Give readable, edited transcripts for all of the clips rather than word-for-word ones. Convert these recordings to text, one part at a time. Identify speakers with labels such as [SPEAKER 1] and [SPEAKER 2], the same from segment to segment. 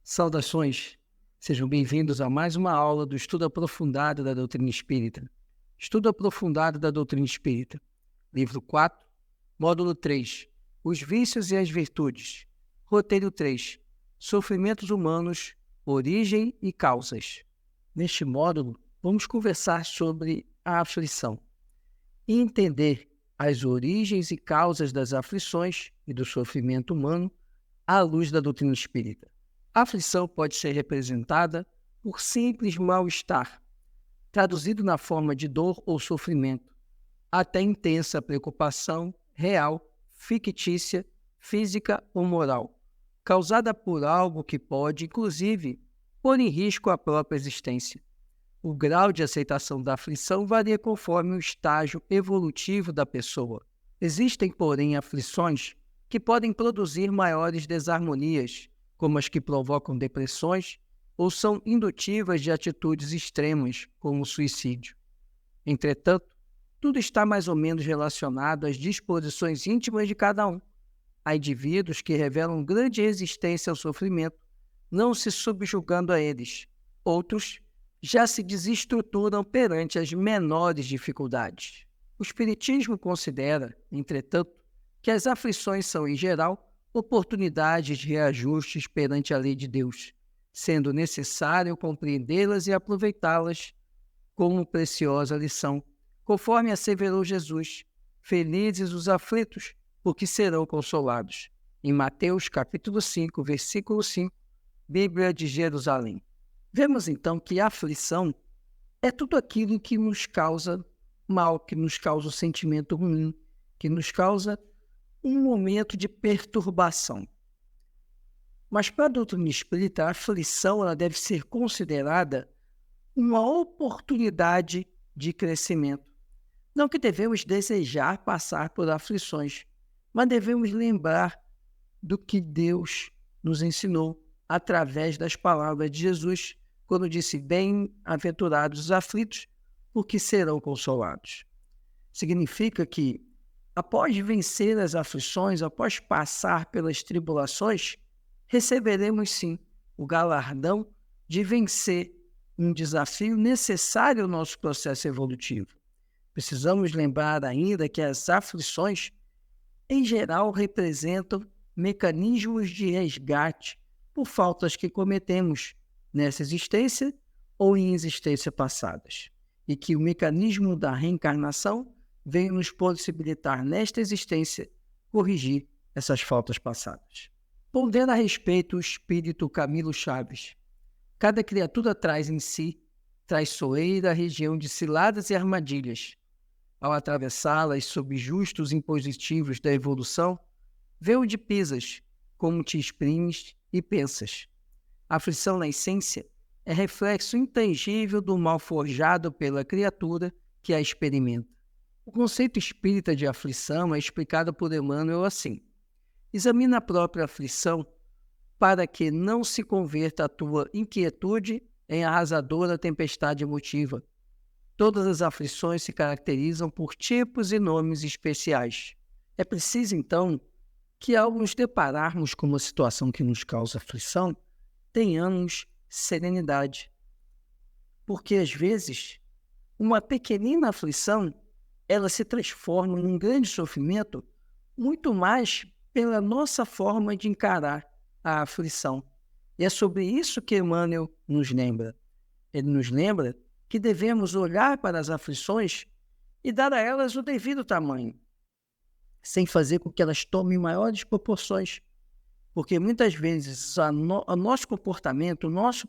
[SPEAKER 1] Saudações, sejam bem-vindos a mais uma aula do Estudo Aprofundado da Doutrina Espírita. Estudo Aprofundado da Doutrina Espírita, livro 4, módulo 3, Os Vícios e as Virtudes, roteiro 3, Sofrimentos Humanos, Origem e Causas. Neste módulo, vamos conversar sobre a aflição e entender as origens e causas das aflições e do sofrimento humano à luz da doutrina espírita. A aflição pode ser representada por simples mal-estar, traduzido na forma de dor ou sofrimento, até intensa preocupação real, fictícia, física ou moral, causada por algo que pode, inclusive, pôr em risco a própria existência. O grau de aceitação da aflição varia conforme o estágio evolutivo da pessoa. Existem, porém, aflições que podem produzir maiores desarmonias, como as que provocam depressões ou são indutivas de atitudes extremas, como o suicídio. Entretanto, tudo está mais ou menos relacionado às disposições íntimas de cada um. Há indivíduos que revelam grande resistência ao sofrimento, não se subjugando a eles. Outros já se desestruturam perante as menores dificuldades. O Espiritismo considera, entretanto, que as aflições são, em geral, oportunidades de reajustes perante a lei de Deus, sendo necessário compreendê-las e aproveitá-las como preciosa lição, conforme asseverou Jesus: felizes os aflitos, porque serão consolados. Em Mateus capítulo 5, versículo 5, Bíblia de Jerusalém. Vemos então que a aflição é tudo aquilo que nos causa mal, que nos causa um sentimento ruim, que nos causa um momento de perturbação. Mas para a doutrina espírita, a aflição ela deve ser considerada uma oportunidade de crescimento. Não que devemos desejar passar por aflições, mas devemos lembrar do que Deus nos ensinou através das palavras de Jesus, quando disse: bem-aventurados os aflitos, porque serão consolados. Significa que, após vencer as aflições, após passar pelas tribulações, receberemos sim o galardão de vencer um desafio necessário ao nosso processo evolutivo. Precisamos lembrar ainda que as aflições, em geral, representam mecanismos de resgate por faltas que cometemos nessa existência ou em existências passadas, e que o mecanismo da reencarnação vem nos possibilitar, nesta existência, corrigir essas faltas passadas. Pondendo a respeito o espírito Camilo Chaves, cada criatura traz em si traiçoeira região de ciladas e armadilhas. Ao atravessá-las sob justos impositivos da evolução, vê onde pisas, como te exprimes e pensas. A aflição, na essência, é reflexo intangível do mal forjado pela criatura que a experimenta. O conceito espírita de aflição é explicado por Emmanuel assim: examina a própria aflição para que não se converta a tua inquietude em arrasadora tempestade emotiva. Todas as aflições se caracterizam por tipos e nomes especiais. É preciso, então, que ao nos depararmos com uma situação que nos causa aflição, tenhamos serenidade. Porque, às vezes, uma pequenina aflição ela se transforma num grande sofrimento muito mais pela nossa forma de encarar a aflição. E é sobre isso que Emmanuel nos lembra. Ele nos lembra que devemos olhar para as aflições e dar a elas o devido tamanho, sem fazer com que elas tomem maiores proporções. Porque muitas vezes o nosso comportamento, o nosso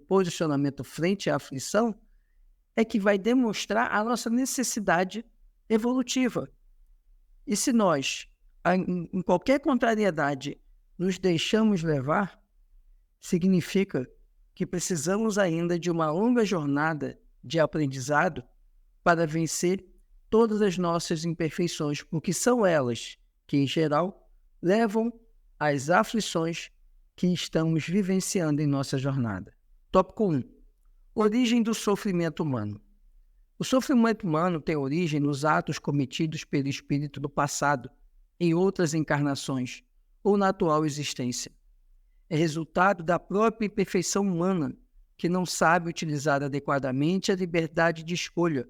[SPEAKER 1] posicionamento frente à aflição é que vai demonstrar a nossa necessidade evolutiva. E se nós, em qualquer contrariedade, nos deixamos levar, significa que precisamos ainda de uma longa jornada de aprendizado para vencer todas as nossas imperfeições, porque são elas que, em geral, levam às aflições que estamos vivenciando em nossa jornada. Tópico 1. Origem do sofrimento humano. O sofrimento humano tem origem nos atos cometidos pelo espírito do passado, em outras encarnações, ou na atual existência. é resultado da própria imperfeição humana, que não sabe utilizar adequadamente a liberdade de escolha.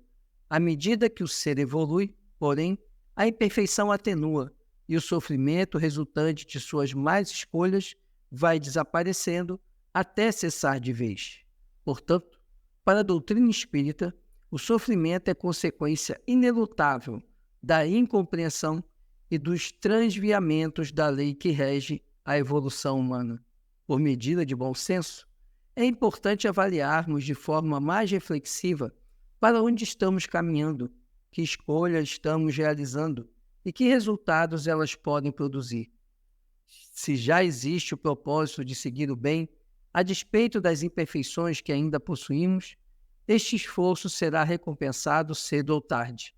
[SPEAKER 1] À medida que o ser evolui, porém, a imperfeição atenua e o sofrimento resultante de suas más escolhas vai desaparecendo até cessar de vez. Portanto, para a doutrina espírita, o sofrimento é consequência inelutável da incompreensão e dos transviamentos da lei que rege a evolução humana. Por medida de bom senso, é importante avaliarmos de forma mais reflexiva para onde estamos caminhando, que escolhas estamos realizando e que resultados elas podem produzir. Se já existe o propósito de seguir o bem, a despeito das imperfeições que ainda possuímos, este esforço será recompensado cedo ou tarde.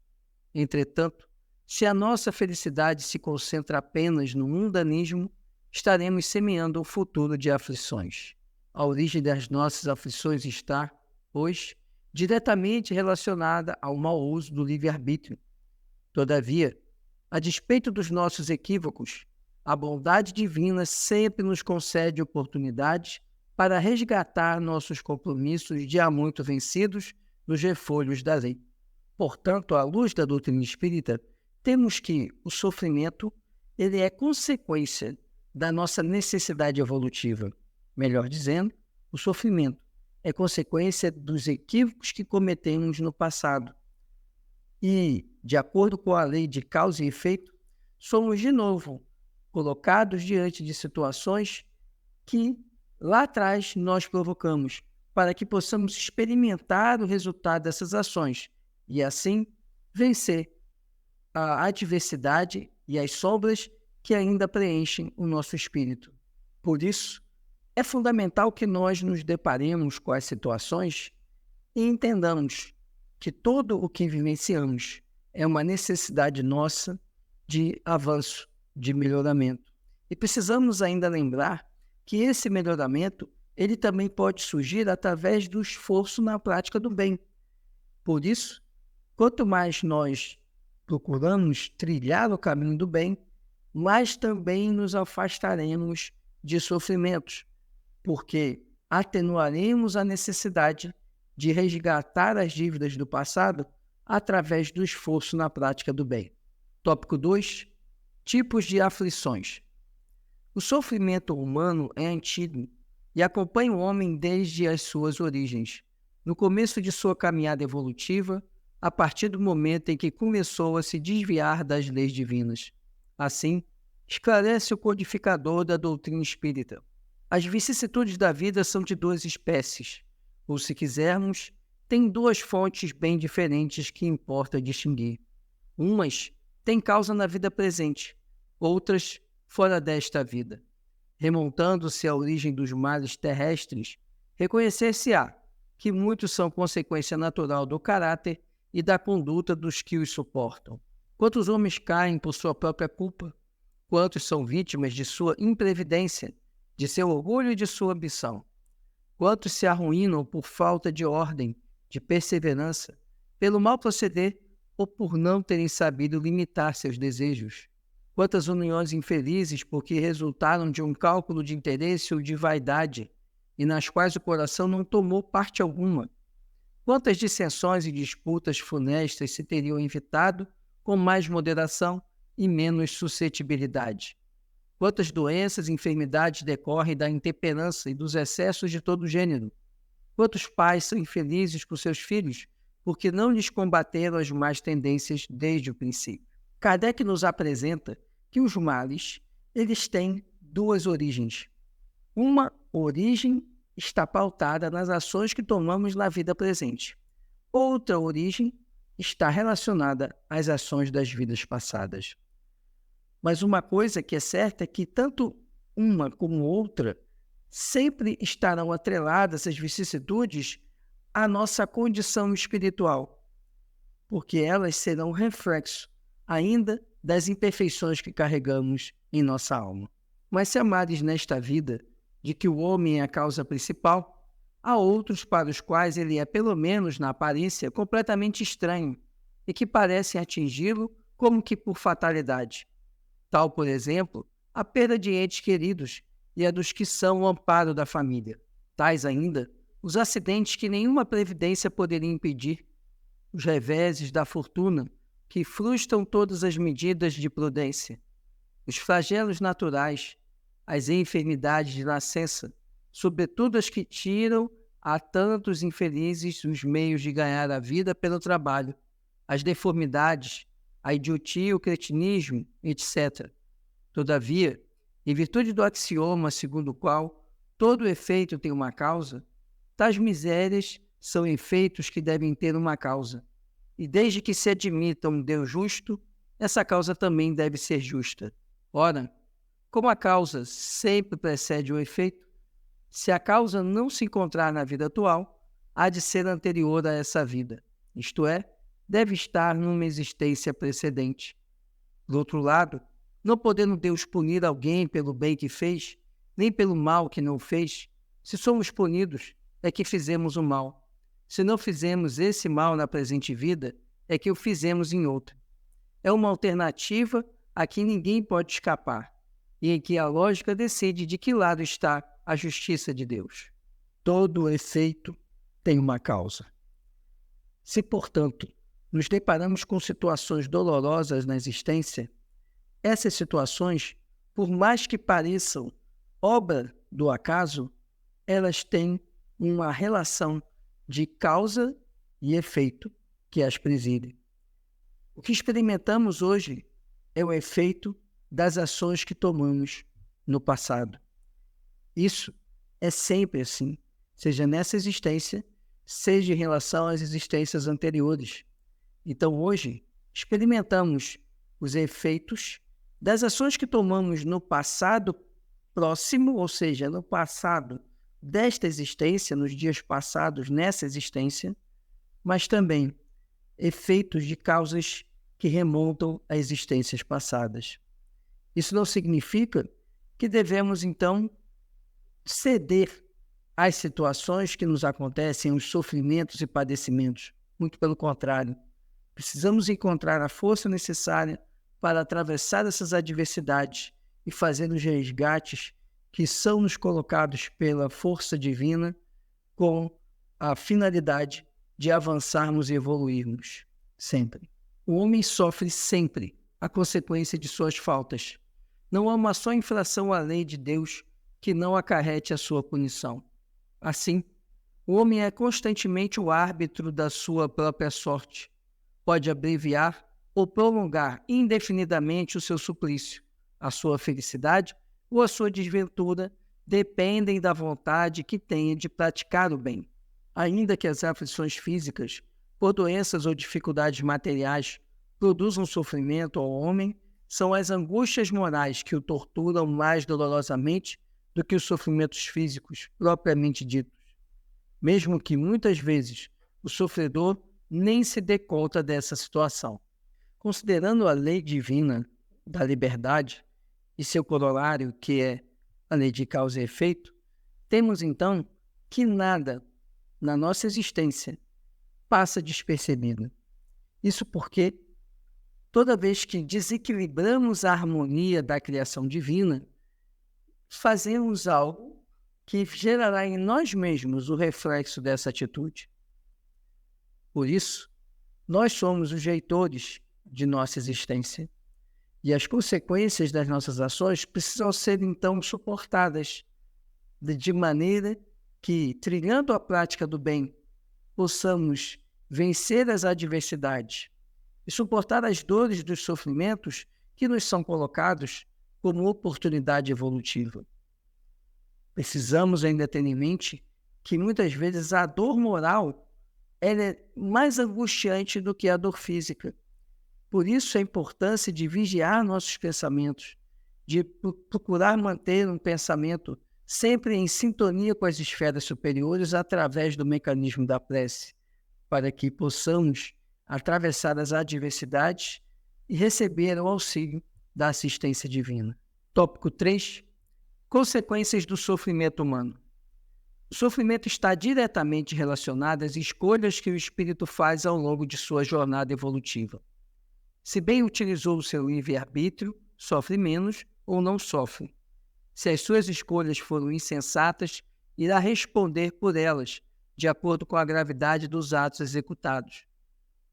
[SPEAKER 1] Entretanto, se a nossa felicidade se concentra apenas no mundanismo, estaremos semeando um futuro de aflições. A origem das nossas aflições está, pois, diretamente relacionada ao mau uso do livre-arbítrio. Todavia, a despeito dos nossos equívocos, a bondade divina sempre nos concede oportunidades para resgatar nossos compromissos já muito vencidos nos refolhos da lei. Portanto, à luz da doutrina espírita, temos que o sofrimento ele é consequência da nossa necessidade evolutiva. Melhor dizendo, o sofrimento é consequência dos equívocos que cometemos no passado. E, de acordo com a lei de causa e efeito, somos de novo colocados diante de situações que lá atrás nós provocamos, para que possamos experimentar o resultado dessas ações e, assim, vencer a adversidade e as sombras que ainda preenchem o nosso espírito. Por isso, é fundamental que nós nos deparemos com as situações e entendamos que tudo o que vivenciamos é uma necessidade nossa de avanço, de melhoramento. E precisamos ainda lembrar que esse melhoramento ele também pode surgir através do esforço na prática do bem. Por isso, quanto mais nós procuramos trilhar o caminho do bem, mais também nos afastaremos de sofrimentos, porque atenuaremos a necessidade de resgatar as dívidas do passado através do esforço na prática do bem. Tópico 2. Tipos de aflições. O sofrimento humano é antigo e acompanha o homem desde as suas origens. No começo de sua caminhada evolutiva, a partir do momento em que começou a se desviar das leis divinas. Assim, esclarece o codificador da doutrina espírita. As vicissitudes da vida são de duas espécies, ou, se quisermos, tem duas fontes bem diferentes que importa distinguir. Umas têm causa na vida presente, outras fora desta vida. Remontando-se à origem dos males terrestres, reconhecer-se-á que muitos são consequência natural do caráter e da conduta dos que os suportam. Quantos homens caem por sua própria culpa? Quantos são vítimas de sua imprevidência, de seu orgulho e de sua ambição? Quantos se arruinam por falta de ordem, de perseverança, pelo mau proceder ou por não terem sabido limitar seus desejos? Quantas uniões infelizes porque resultaram de um cálculo de interesse ou de vaidade, e nas quais o coração não tomou parte alguma? Quantas dissensões e disputas funestas se teriam evitado com mais moderação e menos suscetibilidade? Quantas doenças e enfermidades decorrem da intemperança e dos excessos de todo gênero? Quantos pais são infelizes com seus filhos porque não lhes combateram as más tendências desde o princípio? Kardec nos apresenta que os males eles têm duas origens. Uma origem está pautada nas ações que tomamos na vida presente. Outra origem está relacionada às ações das vidas passadas. Mas uma coisa que é certa é que tanto uma como outra sempre estarão atreladas, essas vicissitudes, à nossa condição espiritual, porque elas serão reflexo ainda das imperfeições que carregamos em nossa alma. Mas se amares nesta vida de que o homem é a causa principal, há outros para os quais ele é, pelo menos na aparência, completamente estranho e que parecem atingi-lo como que por fatalidade. Tal, por exemplo, a perda de entes queridos e a dos que são o amparo da família. Tais ainda os acidentes que nenhuma previdência poderia impedir, os reveses da fortuna que frustram todas as medidas de prudência, os flagelos naturais, as enfermidades de nascença, sobretudo as que tiram a tantos infelizes os meios de ganhar a vida pelo trabalho, as deformidades, a idiotia, o cretinismo, etc. Todavia, em virtude do axioma segundo o qual todo efeito tem uma causa, tais misérias são efeitos que devem ter uma causa. E desde que se admita um Deus justo, essa causa também deve ser justa. Ora, como a causa sempre precede o efeito, se a causa não se encontrar na vida atual, há de ser anterior a essa vida, isto é, deve estar numa existência precedente. Do outro lado, não podendo Deus punir alguém pelo bem que fez, nem pelo mal que não fez, se somos punidos, é que fizemos o mal. Se não fizemos esse mal na presente vida, é que o fizemos em outra. É uma alternativa a que ninguém pode escapar, e em que a lógica decide de que lado está a justiça de Deus. Todo efeito tem uma causa. Se, portanto, nos deparamos com situações dolorosas na existência, essas situações, por mais que pareçam obra do acaso, elas têm uma relação de causa e efeito que as preside. O que experimentamos hoje é o efeito das ações que tomamos no passado. Isso é sempre assim, seja nessa existência, seja em relação às existências anteriores. Então, hoje, experimentamos os efeitos das ações que tomamos no passado próximo, ou seja, no passado desta existência, nos dias passados nessa existência, mas também efeitos de causas que remontam a existências passadas. Isso não significa que devemos, então, ceder às situações que nos acontecem, os sofrimentos e padecimentos. Muito pelo contrário, precisamos encontrar a força necessária para atravessar essas adversidades e fazer os resgates que são nos colocados pela força divina com a finalidade de avançarmos e evoluirmos sempre. O homem sofre sempre a consequência de suas faltas. Não há uma só infração à lei de Deus que não acarrete a sua punição. Assim, o homem é constantemente o árbitro da sua própria sorte. Pode abreviar ou prolongar indefinidamente o seu suplício. A sua felicidade ou a sua desventura dependem da vontade que tenha de praticar o bem. Ainda que as aflições físicas, por doenças ou dificuldades materiais, produzam sofrimento ao homem, são as angústias morais que o torturam mais dolorosamente do que os sofrimentos físicos propriamente ditos. Mesmo que muitas vezes o sofredor nem se dê conta dessa situação. Considerando a lei divina da liberdade e seu corolário, que é a lei de causa e efeito, temos então que nada na nossa existência passa despercebido. Isso porque toda vez que desequilibramos a harmonia da criação divina, fazemos algo que gerará em nós mesmos o reflexo dessa atitude. Por isso, nós somos os geitores de nossa existência e as consequências das nossas ações precisam ser, então, suportadas de maneira que, trilhando a prática do bem, possamos vencer as adversidades e suportar as dores dos sofrimentos que nos são colocados como oportunidade evolutiva. Precisamos ainda ter em mente que muitas vezes a dor moral ela é mais angustiante do que a dor física. Por isso a importância de vigiar nossos pensamentos, de procurar manter um pensamento sempre em sintonia com as esferas superiores através do mecanismo da prece, para que possamos atravessar as adversidades e receber o auxílio da assistência divina. Tópico 3. Consequências do sofrimento humano. O sofrimento está diretamente relacionado às escolhas que o espírito faz ao longo de sua jornada evolutiva. Se bem utilizou o seu livre-arbítrio, sofre menos ou não sofre. Se as suas escolhas foram insensatas, irá responder por elas, de acordo com a gravidade dos atos executados.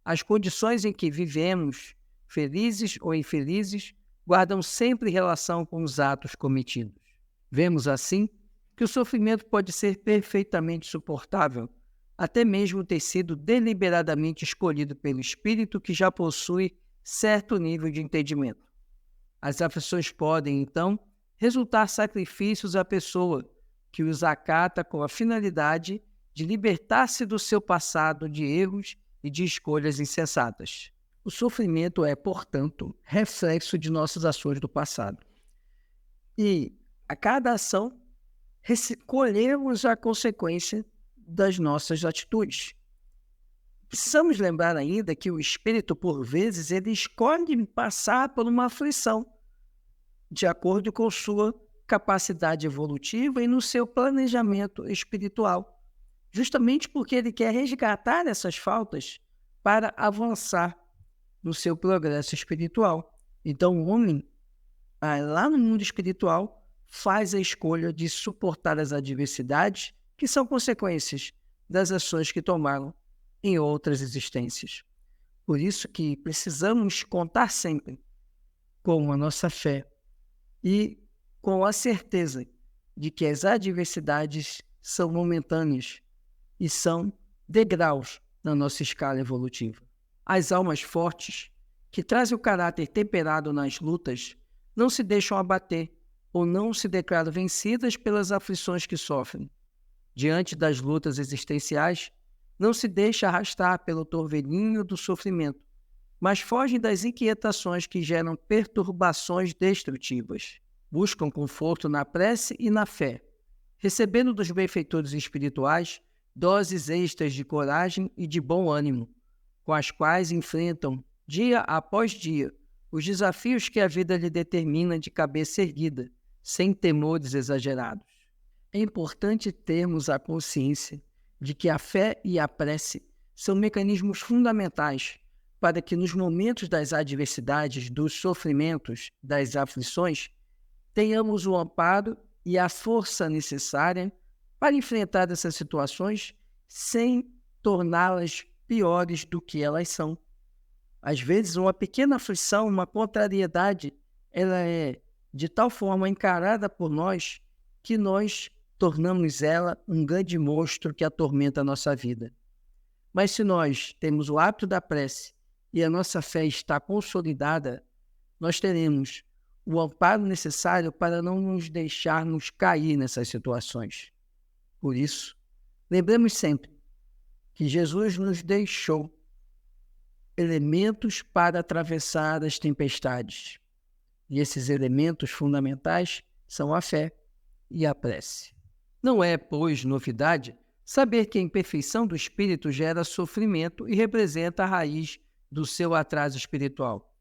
[SPEAKER 1] As condições em que vivemos, felizes ou infelizes, guardam sempre relação com os atos cometidos. Vemos assim que o sofrimento pode ser perfeitamente suportável, até mesmo ter sido deliberadamente escolhido pelo espírito que já possui certo nível de entendimento. As aflições podem, então, resultar sacrifícios à pessoa que os acata com a finalidade de libertar-se do seu passado de erros e de escolhas insensatas. O sofrimento é, portanto, reflexo de nossas ações do passado. E a cada ação, colhemos a consequência das nossas atitudes. Precisamos lembrar ainda que o espírito, por vezes, ele escolhe passar por uma aflição, de acordo com sua capacidade evolutiva e no seu planejamento espiritual, justamente porque ele quer resgatar essas faltas para avançar no seu progresso espiritual. Então, o homem, lá no mundo espiritual, faz a escolha de suportar as adversidades que são consequências das ações que tomaram em outras existências. Por isso que precisamos contar sempre com a nossa fé e com a certeza de que as adversidades são momentâneas e são degraus na nossa escala evolutiva. As almas fortes, que trazem o caráter temperado nas lutas, não se deixam abater ou não se declaram vencidas pelas aflições que sofrem. Diante das lutas existenciais, não se deixa arrastar pelo torvelinho do sofrimento, mas fogem das inquietações que geram perturbações destrutivas. Buscam conforto na prece e na fé, recebendo dos benfeitores espirituais doses extras de coragem e de bom ânimo, com as quais enfrentam, dia após dia, os desafios que a vida lhe determina de cabeça erguida, sem temores exagerados. É importante termos a consciência de que a fé e a prece são mecanismos fundamentais para que nos momentos das adversidades, dos sofrimentos, das aflições, tenhamos o amparo e a força necessária para enfrentar essas situações sem torná-las piores do que elas são. Às vezes, uma pequena aflição, uma contrariedade, ela é de tal forma encarada por nós que nós tornamos ela um grande monstro que atormenta a nossa vida. Mas se nós temos o hábito da prece e a nossa fé está consolidada, nós teremos o amparo necessário para não nos deixarmos cair nessas situações. Por isso, lembremos sempre que Jesus nos deixou elementos para atravessar as tempestades. E esses elementos fundamentais são a fé e a prece. Não é, pois, novidade saber que a imperfeição do espírito gera sofrimento e representa a raiz do seu atraso espiritual.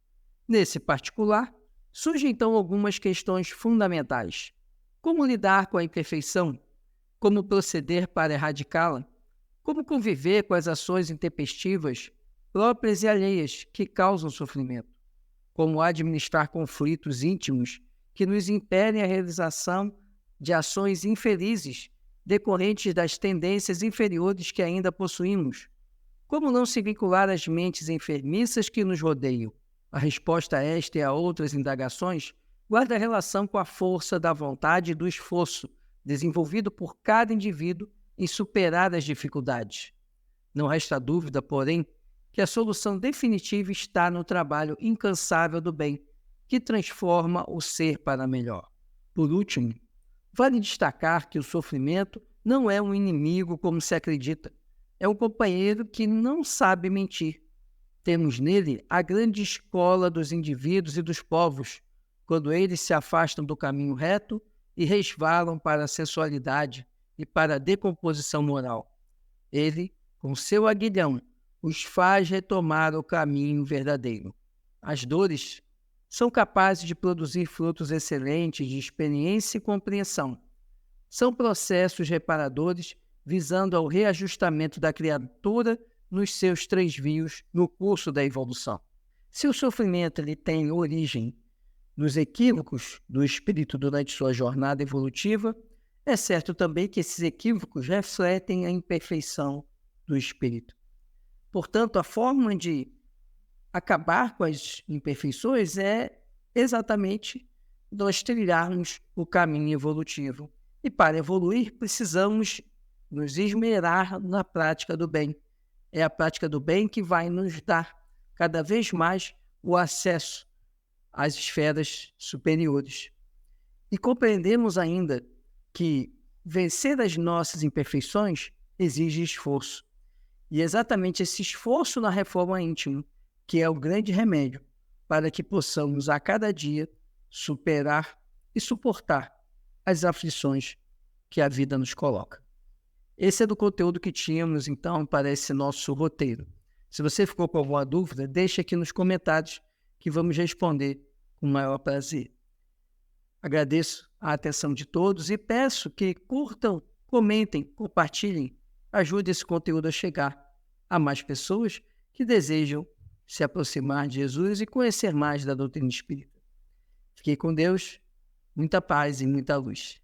[SPEAKER 1] Nesse particular, surgem então algumas questões fundamentais. Como lidar com a imperfeição? Como proceder para erradicá-la? Como conviver com as ações intempestivas, próprias e alheias, que causam sofrimento? Como administrar conflitos íntimos que nos impedem a realização de ações infelizes decorrentes das tendências inferiores que ainda possuímos? Como não se vincular às mentes enfermiças que nos rodeiam? A resposta a esta e a outras indagações guarda relação com a força da vontade e do esforço desenvolvido por cada indivíduo em superar as dificuldades. Não resta dúvida, porém, que a solução definitiva está no trabalho incansável do bem, que transforma o ser para melhor. Por último, vale destacar que o sofrimento não é um inimigo como se acredita. É um companheiro que não sabe mentir. Temos nele a grande escola dos indivíduos e dos povos, quando eles se afastam do caminho reto e resvalam para a sensualidade e para a decomposição moral. Ele, com seu aguilhão, os faz retomar o caminho verdadeiro. As dores são capazes de produzir frutos excelentes de experiência e compreensão. São processos reparadores visando ao reajustamento da criatura nos seus transvios no curso da evolução. Se o sofrimento ele tem origem nos equívocos do espírito durante sua jornada evolutiva, é certo também que esses equívocos refletem a imperfeição do espírito. Portanto, a forma de acabar com as imperfeições é exatamente nós trilharmos o caminho evolutivo. E para evoluir, precisamos nos esmerar na prática do bem. É a prática do bem que vai nos dar cada vez mais o acesso às esferas superiores. E compreendemos ainda que vencer as nossas imperfeições exige esforço. E exatamente esse esforço na reforma íntima, que é o grande remédio para que possamos a cada dia superar e suportar as aflições que a vida nos coloca. Esse é do conteúdo que tínhamos, então, para esse nosso roteiro. Se você ficou com alguma dúvida, deixe aqui nos comentários que vamos responder com o maior prazer. Agradeço a atenção de todos e peço que curtam, comentem, compartilhem, ajude esse conteúdo a chegar a mais pessoas que desejam se aproximar de Jesus e conhecer mais da doutrina espírita. Fiquei com Deus, muita paz e muita luz.